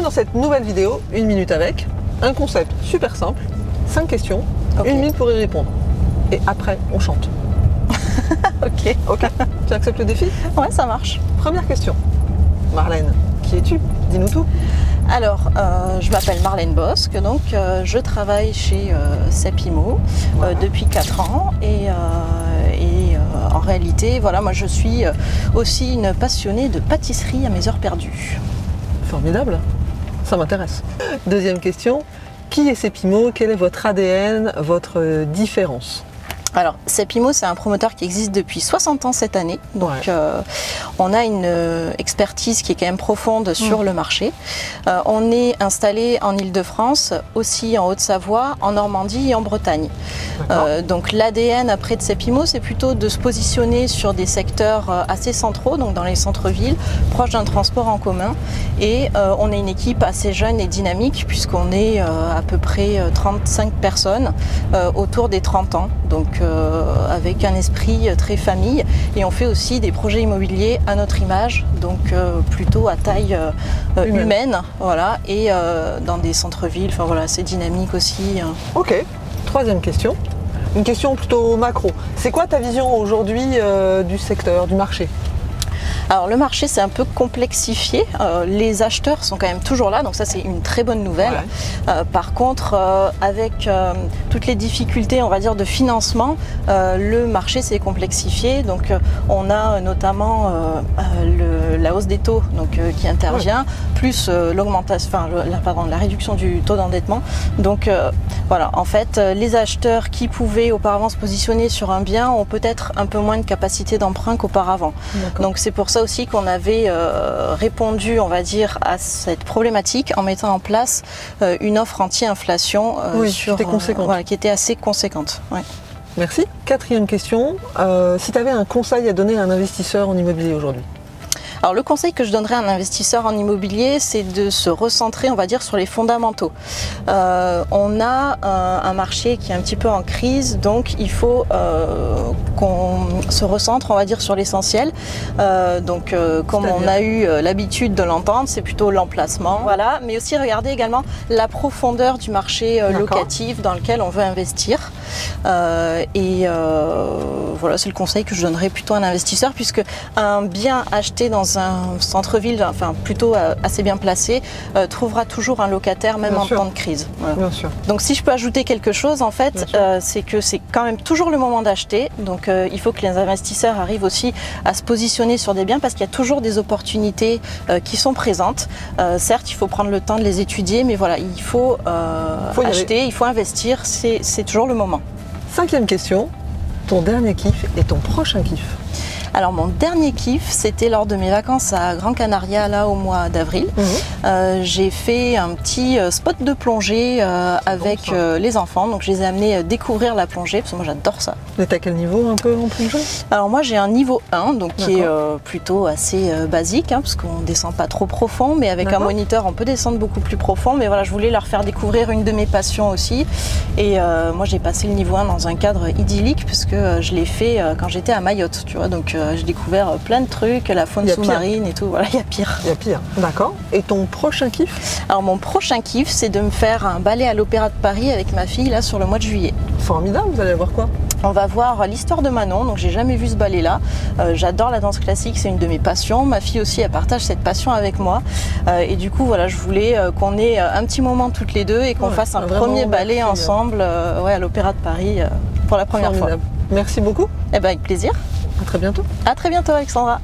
dans cette nouvelle vidéo, 1 minute avec, un concept super simple, 5 questions, 1 minute pour y répondre. Et après, on chante. Ok. Ok. Tu acceptes le défi? Ouais, ça marche. Première question. Marlène, qui es-tu? Dis-nous tout. Alors, je m'appelle Marlène Bosque, donc je travaille chez Sepimo depuis 4 ans et en réalité, voilà, moi je suis aussi une passionnée de pâtisserie à mes heures perdues. Formidable, ça m'intéresse. Deuxième question, qui est Sepimo? Quel est votre ADN, votre différence? Alors, Sepimo, c'est un promoteur qui existe depuis 60 ans cette année. Donc, on a une expertise qui est quand même profonde sur le marché. On est installé en Île-de-France, aussi en Haute-Savoie, en Normandie et en Bretagne. Donc, l'ADN après de Sepimo, c'est plutôt de se positionner sur des secteurs assez centraux, donc dans les centres-villes, proches d'un transport en commun. Et on est une équipe assez jeune et dynamique, puisqu'on est à peu près 35 personnes autour des 30 ans. Donc, avec un esprit très famille, et on fait aussi des projets immobiliers à notre image, donc plutôt à taille humaine, voilà, et dans des centres-villes, enfin voilà, c'est dynamique aussi. Ok, troisième question, une question plutôt macro. C'est quoi ta vision aujourd'hui du secteur, du marché? Alors le marché c'est un peu complexifié, les acheteurs sont quand même toujours là, donc ça c'est une très bonne nouvelle. Par contre, avec toutes les difficultés on va dire de financement, le marché s'est complexifié, donc on a notamment la hausse des taux donc, qui intervient, plus l'augmentation, enfin la réduction du taux d'endettement. Donc voilà, en fait les acheteurs qui pouvaient auparavant se positionner sur un bien ont peut-être un peu moins de capacité d'emprunt qu'auparavant. Donc c'est pour ça aussi qu'on avait répondu, on va dire, à cette problématique en mettant en place une offre anti-inflation qui était assez conséquente. Merci. Quatrième question, si tu avais un conseil à donner à un investisseur en immobilier aujourd'hui? Alors le conseil que je donnerais à un investisseur en immobilier, c'est de se recentrer, on va dire, sur les fondamentaux. On a un marché qui est un petit peu en crise, donc il faut qu'on se recentre, on va dire, sur l'essentiel. Comme on a eu l'habitude de l'entendre, c'est plutôt l'emplacement, voilà, mais aussi regarder également la profondeur du marché locatif dans lequel on veut investir. Voilà, c'est le conseil que je donnerais plutôt à un investisseur, puisque un bien acheté dans un centre-ville, enfin plutôt assez bien placé, trouvera toujours un locataire même en temps de crise. Voilà. Bien sûr. Donc si je peux ajouter quelque chose, en fait, c'est que c'est quand même toujours le moment d'acheter. Donc il faut que les investisseurs arrivent aussi à se positionner sur des biens, parce qu'il y a toujours des opportunités qui sont présentes. Certes, il faut prendre le temps de les étudier, mais voilà, il faut acheter, il faut investir, c'est toujours le moment. Cinquième question, ton dernier kiff et ton prochain kiff? Alors mon dernier kiff, c'était lors de mes vacances à Gran Canaria, là au mois d'avril. J'ai fait un petit spot de plongée avec les enfants, donc je les ai amenés découvrir la plongée, parce que moi j'adore ça. Mais t'as quel niveau un peu en plongée? Alors moi j'ai un niveau 1, donc qui est plutôt assez basique, parce qu'on ne descend pas trop profond, mais avec un moniteur on peut descendre beaucoup plus profond. Mais voilà, je voulais leur faire découvrir une de mes passions aussi. Et moi j'ai passé le niveau 1 dans un cadre idyllique, puisque je l'ai fait quand j'étais à Mayotte, tu vois, donc j'ai découvert plein de trucs, la faune sous-marine et tout, voilà, il y a pire. Il y a pire, d'accord. Et ton prochain kiff? Alors mon prochain kiff, c'est de me faire un ballet à l'Opéra de Paris avec ma fille, là, sur le mois de juillet. Formidable, vous allez voir quoi? On va voir l'histoire de Manon, donc j'ai jamais vu ce ballet-là. J'adore la danse classique, c'est une de mes passions. Ma fille aussi, elle partage cette passion avec moi. Et du coup, voilà, je voulais qu'on ait un petit moment toutes les deux et qu'on fasse un premier ballet ensemble à l'Opéra de Paris pour la première fois. Merci beaucoup. Eh ben, avec plaisir. À très bientôt. À très bientôt, Alexandra.